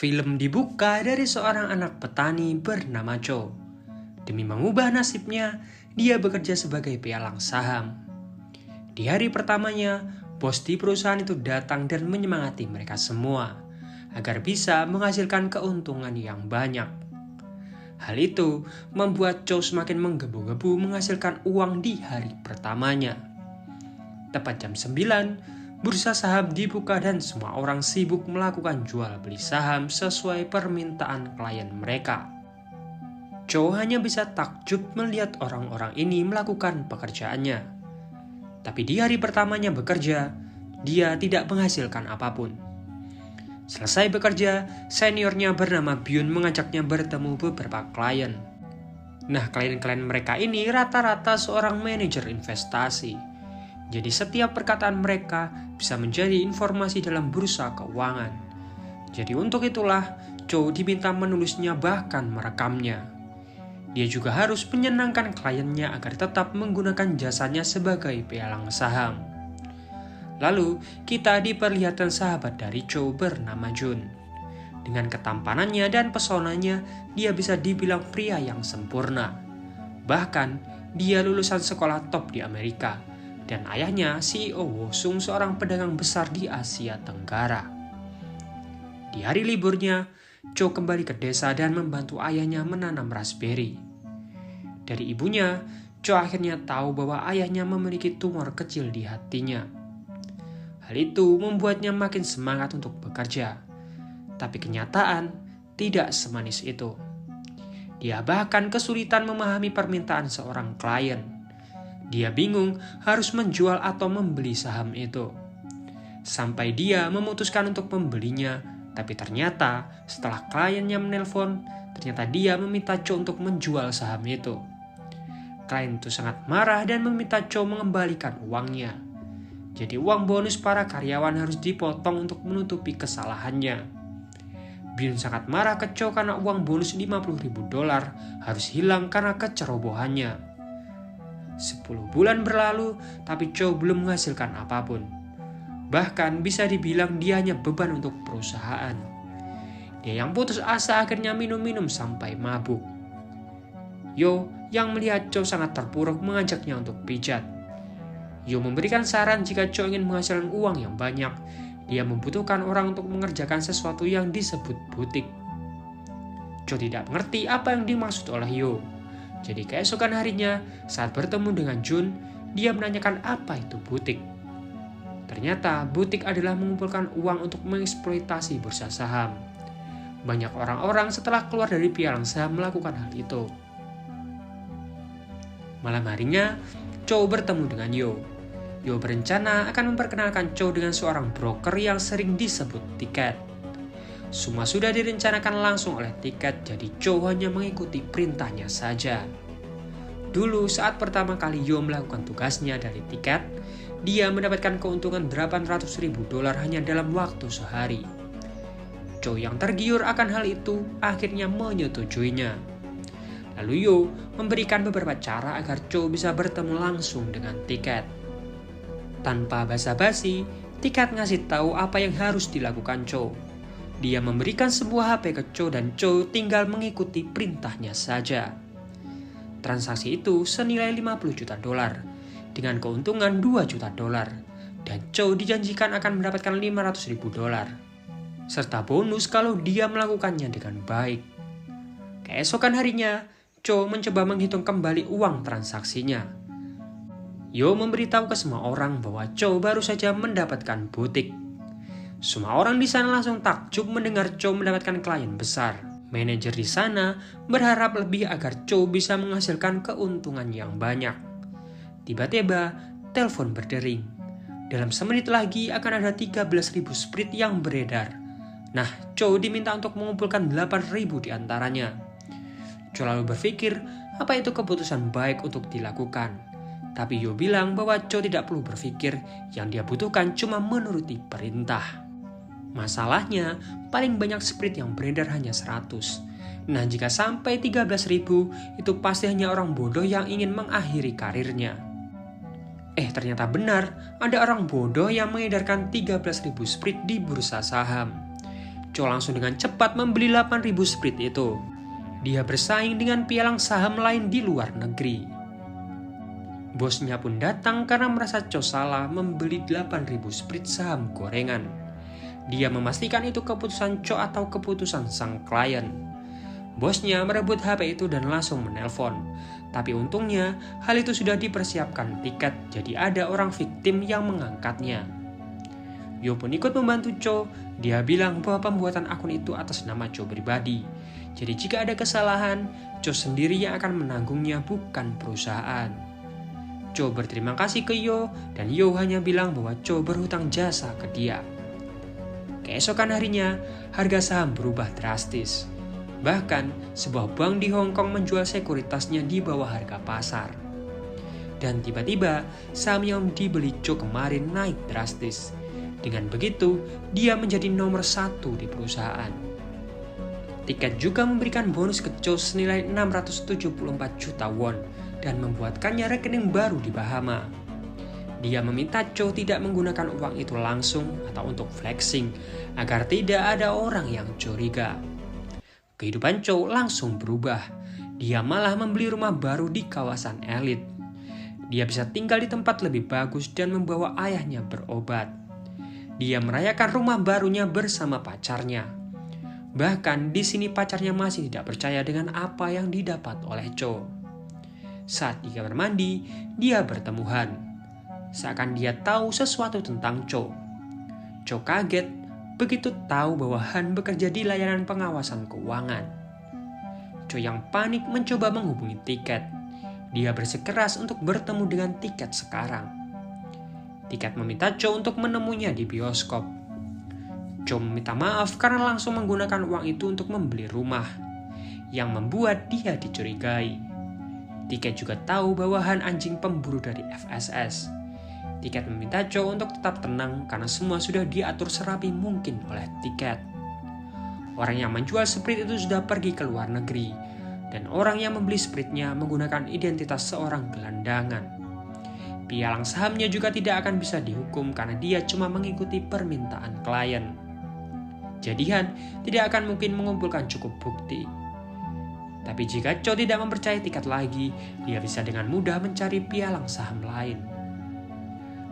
Film dibuka dari seorang anak petani bernama Cho. Demi mengubah nasibnya, dia bekerja sebagai pialang saham. Di hari pertamanya, bos di perusahaan itu datang dan menyemangati mereka semua agar bisa menghasilkan keuntungan yang banyak. Hal itu membuat Cho semakin menggebu-gebu menghasilkan uang di hari pertamanya. Tepat jam 9, bursa saham dibuka dan semua orang sibuk melakukan jual beli saham sesuai permintaan klien mereka. Cho hanya bisa takjub melihat orang-orang ini melakukan pekerjaannya. Tapi di hari pertamanya bekerja, dia tidak menghasilkan apapun. Selesai bekerja, seniornya bernama Byun mengajaknya bertemu beberapa klien. Nah, klien-klien mereka ini rata-rata seorang manajer investasi. Jadi setiap perkataan mereka bisa menjadi informasi dalam bursa keuangan. Jadi untuk itulah Cho diminta menulisnya bahkan merekamnya. Dia juga harus menyenangkan kliennya agar tetap menggunakan jasanya sebagai pialang saham. Lalu kita diperlihatkan sahabat dari Cho bernama Jun. Dengan ketampanannya dan pesonanya, dia bisa dibilang pria yang sempurna. Bahkan dia lulusan sekolah top di Amerika. Dan ayahnya CEO Wosung, seorang pedagang besar di Asia Tenggara. Di hari liburnya, Cho kembali ke desa dan membantu ayahnya menanam raspberry. Dari ibunya, Cho akhirnya tahu bahwa ayahnya memiliki tumor kecil di hatinya. Hal itu membuatnya makin semangat untuk bekerja. Tapi kenyataan tidak semanis itu. Dia bahkan kesulitan memahami permintaan seorang klien. Dia bingung harus menjual atau membeli saham itu. Sampai dia memutuskan untuk membelinya, tapi ternyata setelah kliennya menelpon, ternyata dia meminta Cho untuk menjual saham itu. Klien itu sangat marah dan meminta Cho mengembalikan uangnya. Jadi uang bonus para karyawan harus dipotong untuk menutupi kesalahannya. Byun sangat marah ke Cho karena uang bonus $50.000 harus hilang karena kecerobohannya. 10 bulan berlalu, tapi Cho belum menghasilkan apapun. Bahkan bisa dibilang dia hanya beban untuk perusahaan. Dia yang putus asa akhirnya minum-minum sampai mabuk. Yo yang melihat Cho sangat terpuruk mengajaknya untuk pijat. Yo memberikan saran jika Cho ingin menghasilkan uang yang banyak, dia membutuhkan orang untuk mengerjakan sesuatu yang disebut butik. Cho tidak mengerti apa yang dimaksud oleh Yo. Jadi keesokan harinya, saat bertemu dengan Jun, dia menanyakan apa itu butik. Ternyata butik adalah mengumpulkan uang untuk mengeksploitasi bursa saham. Banyak orang-orang setelah keluar dari pialang saham melakukan hal itu. Malam harinya, Cho bertemu dengan Yo. Yo berencana akan memperkenalkan Cho dengan seorang broker yang sering disebut Tiket. Semua sudah direncanakan langsung oleh Tiket, jadi Cho hanya mengikuti perintahnya saja. Dulu saat pertama kali Yo melakukan tugasnya dari Tiket, dia mendapatkan keuntungan $800.000 hanya dalam waktu sehari. Cho yang tergiur akan hal itu akhirnya menyetujuinya. Lalu Yo memberikan beberapa cara agar Cho bisa bertemu langsung dengan Tiket. Tanpa basa-basi, Tiket ngasih tahu apa yang harus dilakukan Cho. Dia memberikan sebuah HP ke Cho dan Cho tinggal mengikuti perintahnya saja. Transaksi itu senilai $50 juta dengan keuntungan $2 juta dan Cho dijanjikan akan mendapatkan $500.000 serta bonus kalau dia melakukannya dengan baik. Keesokan harinya, Cho mencoba menghitung kembali uang transaksinya. Yo memberitahu ke semua orang bahwa Cho baru saja mendapatkan butik. Semua orang di sana langsung takjub mendengar Cho mendapatkan klien besar. Manajer di sana berharap lebih agar Cho bisa menghasilkan keuntungan yang banyak. Tiba-tiba, telepon berdering. Dalam semenit lagi akan ada 13.000 sprit yang beredar. Nah, Cho diminta untuk mengumpulkan 8.000 di antaranya. Cho lalu berpikir, apa itu keputusan baik untuk dilakukan. Tapi Yo bilang bahwa Cho tidak perlu berpikir, yang dia butuhkan cuma menuruti perintah. Masalahnya, paling banyak sprit yang beredar hanya 100. Nah, jika sampai 13.000, itu pasti hanya orang bodoh yang ingin mengakhiri karirnya. Ternyata benar, ada orang bodoh yang mengedarkan 13.000 sprit di bursa saham. Cho langsung dengan cepat membeli 8.000 sprit itu. Dia bersaing dengan pialang saham lain di luar negeri. Bosnya pun datang karena merasa Cho salah membeli 8.000 sprit saham gorengan. Dia memastikan itu keputusan Cho atau keputusan sang klien. Bosnya merebut HP itu dan langsung menelpon. Tapi untungnya hal itu sudah dipersiapkan tiket, jadi ada orang victim yang mengangkatnya. Yo pun ikut membantu Cho. Dia bilang bahwa pembuatan akun itu atas nama Cho pribadi. Jadi jika ada kesalahan, Cho sendiri yang akan menanggungnya, bukan perusahaan. Cho berterima kasih ke Yo, dan Yo hanya bilang bahwa Cho berhutang jasa ke dia. Keesokan harinya, harga saham berubah drastis. Bahkan, sebuah bank di Hong Kong menjual sekuritasnya di bawah harga pasar. Dan tiba-tiba, saham yang dibeli Cho kemarin naik drastis. Dengan begitu, dia menjadi nomor 1 di perusahaan. Tiket juga memberikan bonus ke Cho senilai 674 juta won dan membuatkannya rekening baru di Bahama. Dia meminta Cho tidak menggunakan uang itu langsung atau untuk flexing agar tidak ada orang yang curiga. Kehidupan Cho langsung berubah. Dia malah membeli rumah baru di kawasan elit. Dia bisa tinggal di tempat lebih bagus dan membawa ayahnya berobat. Dia merayakan rumah barunya bersama pacarnya. Bahkan di sini pacarnya masih tidak percaya dengan apa yang didapat oleh Cho. Saat di kamar mandi, dia bertemu Han. Seakan dia tahu sesuatu tentang Cho. Cho kaget begitu tahu bahwa Han bekerja di layanan pengawasan keuangan. Cho yang panik mencoba menghubungi tiket. Dia bersikeras untuk bertemu dengan tiket sekarang. Tiket meminta Cho untuk menemuinya di bioskop. Cho meminta maaf karena langsung menggunakan uang itu untuk membeli rumah, yang membuat dia dicurigai. Tiket juga tahu bahwa Han anjing pemburu dari FSS. Tiket meminta Cho untuk tetap tenang karena semua sudah diatur serapi mungkin oleh Tiket. Orang yang menjual sprit itu sudah pergi ke luar negeri, dan orang yang membeli spritnya menggunakan identitas seorang gelandangan. Pialang sahamnya juga tidak akan bisa dihukum karena dia cuma mengikuti permintaan klien. Jadi Han tidak akan mungkin mengumpulkan cukup bukti. Tapi jika Cho tidak mempercayai Tiket lagi, dia bisa dengan mudah mencari pialang saham lain.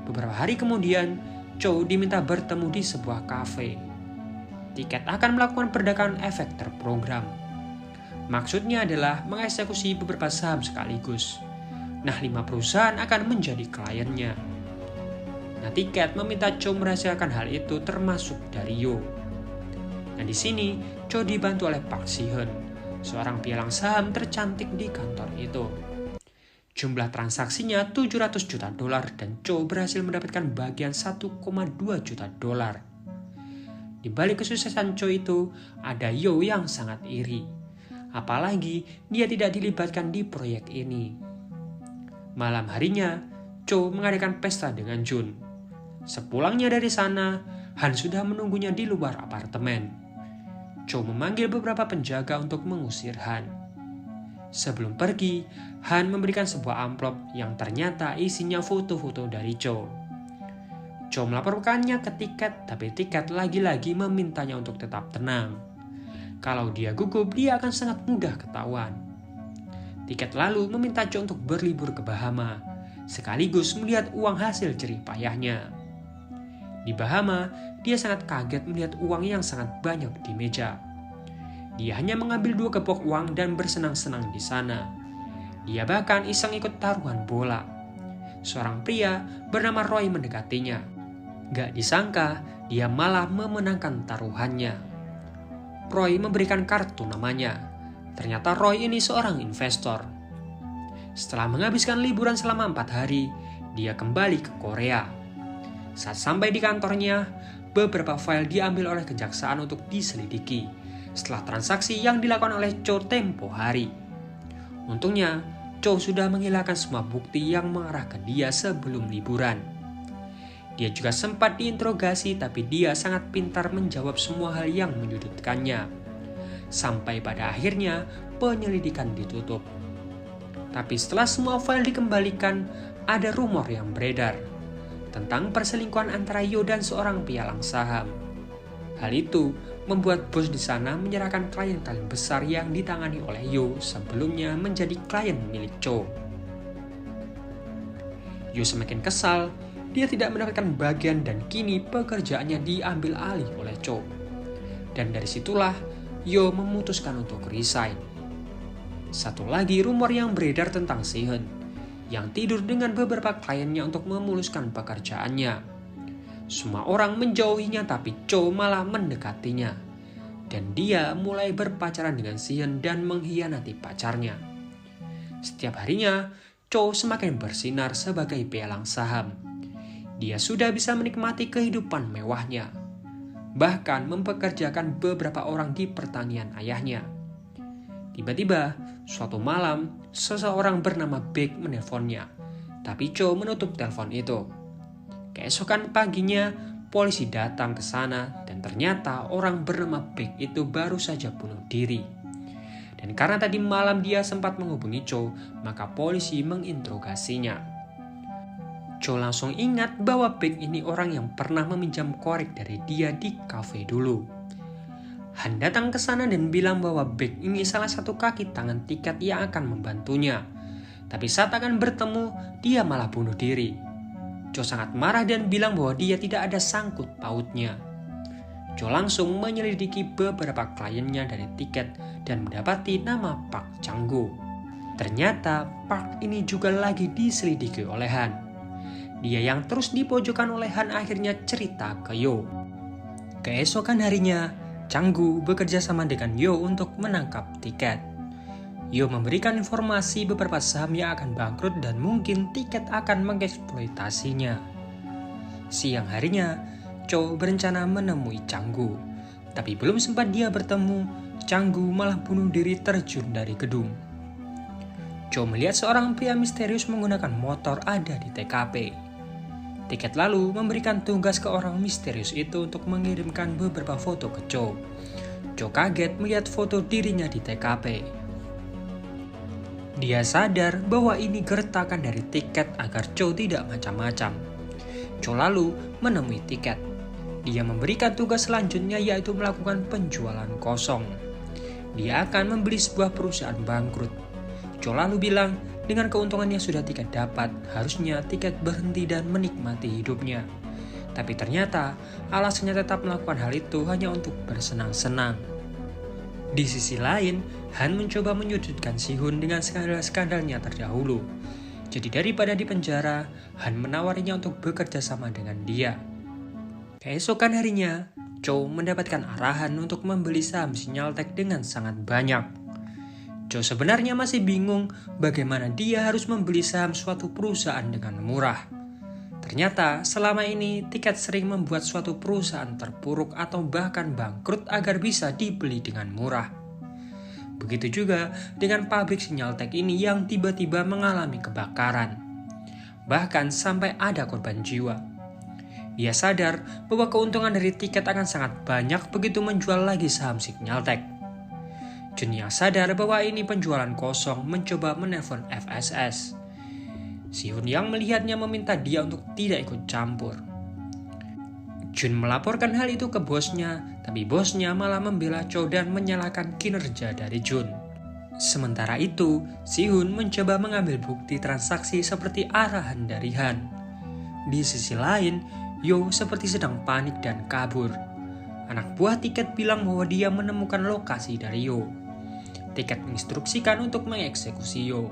Beberapa hari kemudian, Cho diminta bertemu di sebuah kafe. Tiket akan melakukan perdagangan efek terprogram. Maksudnya adalah mengeksekusi beberapa saham sekaligus. Nah, 5 perusahaan akan menjadi kliennya. Nah, Tiket meminta Cho merahasiakan hal itu termasuk dari Yo. Nah, di sini Cho dibantu oleh Park Si-heun, seorang pialang saham tercantik di kantor itu. Jumlah transaksinya 700 juta dolar dan Cho berhasil mendapatkan bagian 1,2 juta dolar. Di balik kesuksesan Cho itu, ada Yo yang sangat iri. Apalagi dia tidak dilibatkan di proyek ini. Malam harinya, Cho mengadakan pesta dengan Jun. Sepulangnya dari sana, Han sudah menunggunya di luar apartemen. Cho memanggil beberapa penjaga untuk mengusir Han. Sebelum pergi, Han memberikan sebuah amplop yang ternyata isinya foto-foto dari Cho. Cho melaporkannya ke Tiket, tapi Tiket lagi-lagi memintanya untuk tetap tenang. Kalau dia gugup, dia akan sangat mudah ketahuan. Tiket lalu meminta Cho untuk berlibur ke Bahama, sekaligus melihat uang hasil jerih payahnya. Di Bahama, dia sangat kaget melihat uang yang sangat banyak di meja. Dia hanya mengambil 2 gepok uang dan bersenang-senang di sana. Dia bahkan iseng ikut taruhan bola. Seorang pria bernama Roy mendekatinya. Gak disangka, dia malah memenangkan taruhannya. Roy memberikan kartu namanya. Ternyata Roy ini seorang investor. Setelah menghabiskan liburan selama 4 hari, dia kembali ke Korea. Saat sampai di kantornya, beberapa file diambil oleh kejaksaan untuk diselidiki setelah transaksi yang dilakukan oleh Cho tempo hari. Untungnya, Cho sudah menghilangkan semua bukti yang mengarah ke dia sebelum liburan. Dia juga sempat diinterogasi, tapi dia sangat pintar menjawab semua hal yang menyudutkannya. Sampai pada akhirnya, penyelidikan ditutup. Tapi setelah semua file dikembalikan, ada rumor yang beredar tentang perselingkuhan antara Yo dan seorang pialang saham. Hal itu membuat bos di sana menyerahkan klien-klien besar yang ditangani oleh Yo sebelumnya menjadi klien milik Cho. Yo semakin kesal, dia tidak mendapatkan bagian dan kini pekerjaannya diambil alih oleh Cho. Dan dari situlah Yo memutuskan untuk resign. Satu lagi rumor yang beredar tentang Si-hun, yang tidur dengan beberapa kliennya untuk memuluskan pekerjaannya. Semua orang menjauhinya tapi Cho malah mendekatinya. Dan dia mulai berpacaran dengan Si-hun dan mengkhianati pacarnya. Setiap harinya, Cho semakin bersinar sebagai pialang saham. Dia sudah bisa menikmati kehidupan mewahnya. Bahkan mempekerjakan beberapa orang di pertanian ayahnya. Tiba-tiba, suatu malam, seseorang bernama Baek menelponnya. Tapi Cho menutup telepon itu. Keesokan paginya, polisi datang ke sana dan ternyata orang bernama Baek itu baru saja bunuh diri. Dan karena tadi malam dia sempat menghubungi Cho, maka polisi menginterogasinya. Cho langsung ingat bahwa Baek ini orang yang pernah meminjam korek dari dia di kafe dulu. Han datang ke sana dan bilang bahwa Baek ini salah satu kaki tangan tiket yang akan membantunya. Tapi saat akan bertemu, dia malah bunuh diri. Cho sangat marah dan bilang bahwa dia tidak ada sangkut pautnya. Cho langsung menyelidiki beberapa kliennya dari tiket dan mendapati nama Park Chang-gu. Ternyata Park ini juga lagi diselidiki oleh Han. Dia yang terus dipojokkan oleh Han akhirnya cerita ke Yo. Keesokan harinya, Chang-gu bekerja sama dengan Yo untuk menangkap tiket. Yo memberikan informasi beberapa saham yang akan bangkrut dan mungkin tiket akan mengeksploitasinya. Siang harinya, Cho berencana menemui Chang-gu. Tapi belum sempat dia bertemu, Chang-gu malah bunuh diri terjun dari gedung. Cho melihat seorang pria misterius menggunakan motor ada di TKP. Tiket lalu memberikan tugas ke orang misterius itu untuk mengirimkan beberapa foto ke Cho. Cho kaget melihat foto dirinya di TKP. Dia sadar bahwa ini gertakan dari tiket agar Cho tidak macam-macam. Cho lalu menemui tiket. Dia memberikan tugas selanjutnya yaitu melakukan penjualan kosong. Dia akan membeli sebuah perusahaan bangkrut. Cho lalu bilang, dengan keuntungan yang sudah tiket dapat, harusnya tiket berhenti dan menikmati hidupnya. Tapi ternyata alasannya tetap melakukan hal itu hanya untuk bersenang-senang. Di sisi lain, Han mencoba menyudutkan Si-hun dengan skandal-skandalnya terdahulu. Jadi daripada di penjara, Han menawarinya untuk bekerja sama dengan dia. Keesokan harinya, Cho mendapatkan arahan untuk membeli saham Sinyaltek dengan sangat banyak. Cho sebenarnya masih bingung bagaimana dia harus membeli saham suatu perusahaan dengan murah. Ternyata selama ini tiket sering membuat suatu perusahaan terpuruk atau bahkan bangkrut agar bisa dibeli dengan murah. Begitu juga dengan pabrik Sinyaltek ini yang tiba-tiba mengalami kebakaran. Bahkan sampai ada korban jiwa. Dia sadar bahwa keuntungan dari tiket akan sangat banyak begitu menjual lagi saham Sinyaltek. Jun yang sadar bahwa ini penjualan kosong mencoba menelpon FSS. Si-hun yang melihatnya meminta dia untuk tidak ikut campur. Jun melaporkan hal itu ke bosnya, tapi bosnya malah membela Cho dan menyalahkan kinerja dari Jun. Sementara itu, Si-hun mencoba mengambil bukti transaksi seperti arahan dari Han. Di sisi lain, Yo seperti sedang panik dan kabur. Anak buah tiket bilang bahwa dia menemukan lokasi dari Yo. Tiket menginstruksikan untuk mengeksekusi Yo.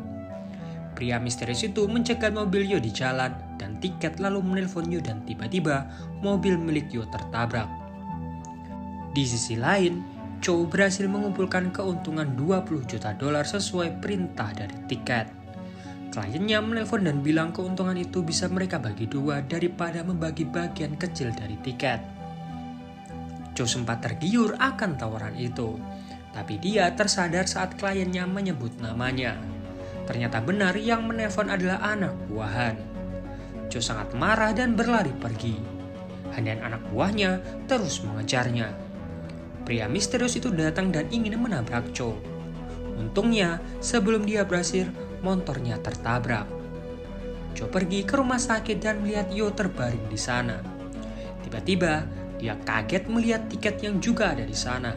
Pria misterius itu mencegat mobil Yo di jalan dan tiket lalu menelpon Yo dan tiba-tiba mobil milik Yo tertabrak. Di sisi lain, Cho berhasil mengumpulkan keuntungan $20 juta sesuai perintah dari tiket. Kliennya menelpon dan bilang keuntungan itu bisa mereka bagi dua daripada membagi bagian kecil dari tiket. Cho sempat tergiur akan tawaran itu, tapi dia tersadar saat kliennya menyebut namanya. Ternyata benar yang menelpon adalah anak buah Han. Cho sangat marah dan berlari pergi. Han dan anak buahnya terus mengejarnya. Pria misterius itu datang dan ingin menabrak Cho. Untungnya, sebelum dia berhasil, motornya tertabrak. Cho pergi ke rumah sakit dan melihat Yo terbaring di sana. Tiba-tiba, Dia kaget melihat tiket yang juga ada di sana.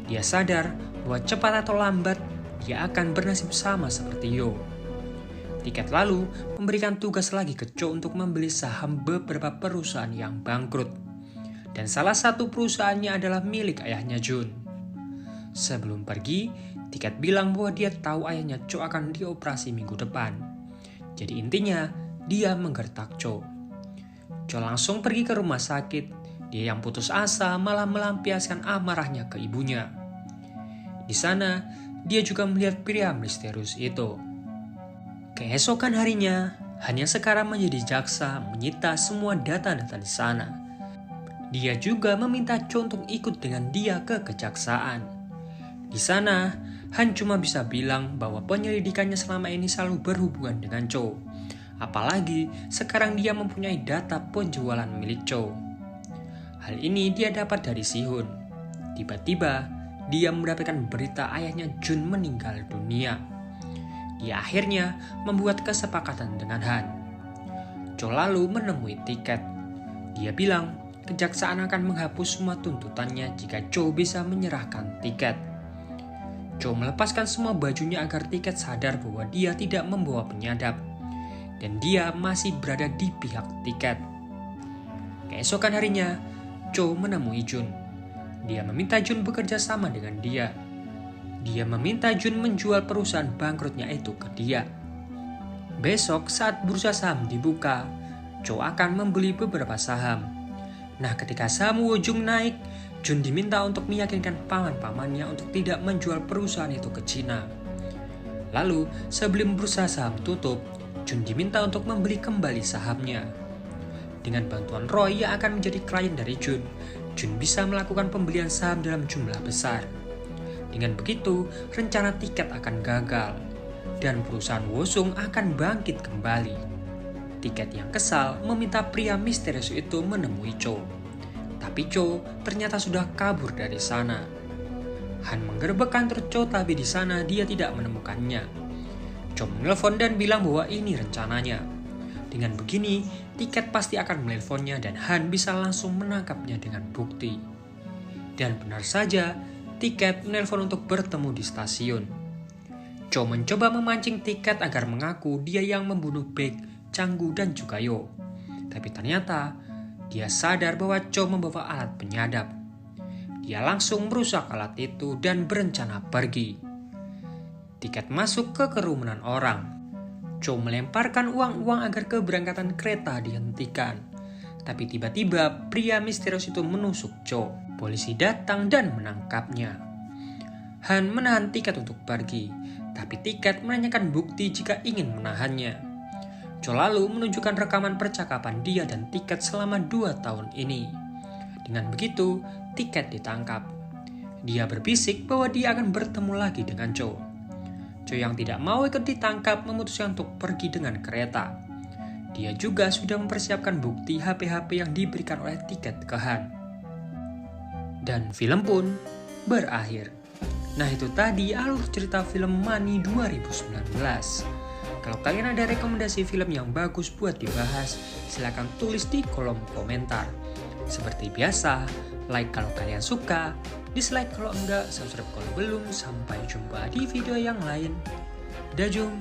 Dia sadar bahwa cepat atau lambat dia akan bernasib sama seperti Yo. Tiket lalu memberikan tugas lagi ke Cho untuk membeli saham beberapa perusahaan yang bangkrut. Dan salah satu perusahaannya adalah milik ayahnya Jun. Sebelum pergi, Tiket bilang bahwa dia tahu ayahnya Cho akan dioperasi minggu depan. Jadi intinya, dia menggertak Cho. Cho langsung pergi ke rumah sakit. Dia yang putus asa malah melampiaskan amarahnya ke ibunya. Di sana, dia juga melihat pria misterius itu. Keesokan harinya, Han yang sekarang menjadi jaksa menyita semua data-data di sana. Dia juga meminta Cho untuk ikut dengan dia ke kejaksaan. Di sana, Han cuma bisa bilang bahwa penyelidikannya selama ini selalu berhubungan dengan Cho. Apalagi sekarang dia mempunyai data penjualan milik Cho. Hal ini dia dapat dari Si-hun. Tiba-tiba, dia mendapatkan berita ayahnya Jun meninggal dunia. Dia akhirnya membuat kesepakatan dengan Han. Cho lalu menemui Tiket. Dia bilang, kejaksaan akan menghapus semua tuntutannya jika Cho bisa menyerahkan Tiket. Cho melepaskan semua bajunya agar Tiket sadar bahwa dia tidak membawa penyadap. Dan dia masih berada di pihak Tiket. Keesokan harinya, Cho menemui Jun. Dia meminta Jun bekerja sama dengan dia. Dia meminta Jun menjual perusahaan bangkrutnya itu ke dia. Besok saat bursa saham dibuka, Cho akan membeli beberapa saham. Nah, ketika saham Wojung naik, Jun diminta untuk meyakinkan paman-pamannya untuk tidak menjual perusahaan itu ke Cina. Lalu, sebelum bursa saham tutup, Jun diminta untuk membeli kembali sahamnya. Dengan bantuan Roy yang akan menjadi klien dari Jun bisa melakukan pembelian saham dalam jumlah besar. Dengan begitu, rencana Tiket akan gagal, dan perusahaan Wosung akan bangkit kembali. Tiket yang kesal meminta pria misterius itu menemui Cho. Tapi Cho ternyata sudah kabur dari sana. Han menggerebek kantor Cho, tapi di sana dia tidak menemukannya. Cho menelpon dan bilang bahwa ini rencananya. Dengan begini, Tiket pasti akan menelponnya dan Han bisa langsung menangkapnya dengan bukti. Dan benar saja, Tiket menelpon untuk bertemu di stasiun. Cho mencoba memancing Tiket agar mengaku dia yang membunuh Baek, Changgu, dan juga Yo. Tapi ternyata, dia sadar bahwa Cho membawa alat penyadap. Dia langsung merusak alat itu dan berencana pergi. Tiket masuk ke kerumunan orang. Cho melemparkan uang-uang agar keberangkatan kereta dihentikan. Tapi tiba-tiba pria misterius itu menusuk Cho. Polisi datang dan menangkapnya. Han menahan Tiket untuk pergi, tapi Tiket menanyakan bukti jika ingin menahannya. Cho lalu menunjukkan rekaman percakapan dia dan Tiket selama 2 tahun ini. Dengan begitu, Tiket ditangkap. Dia berbisik bahwa dia akan bertemu lagi dengan Cho. Cho yang tidak mau ikut ditangkap memutuskan untuk pergi dengan kereta. Dia juga sudah mempersiapkan bukti HP-HP yang diberikan oleh Tiket ke Han. Dan film pun berakhir. Nah, itu tadi alur cerita film Money 2019. Kalau kalian ada rekomendasi film yang bagus buat dibahas, silakan tulis di kolom komentar. Seperti biasa, like kalau kalian suka, dislike kalau enggak, subscribe kalau belum. Sampai jumpa di video yang lain. Dah jom.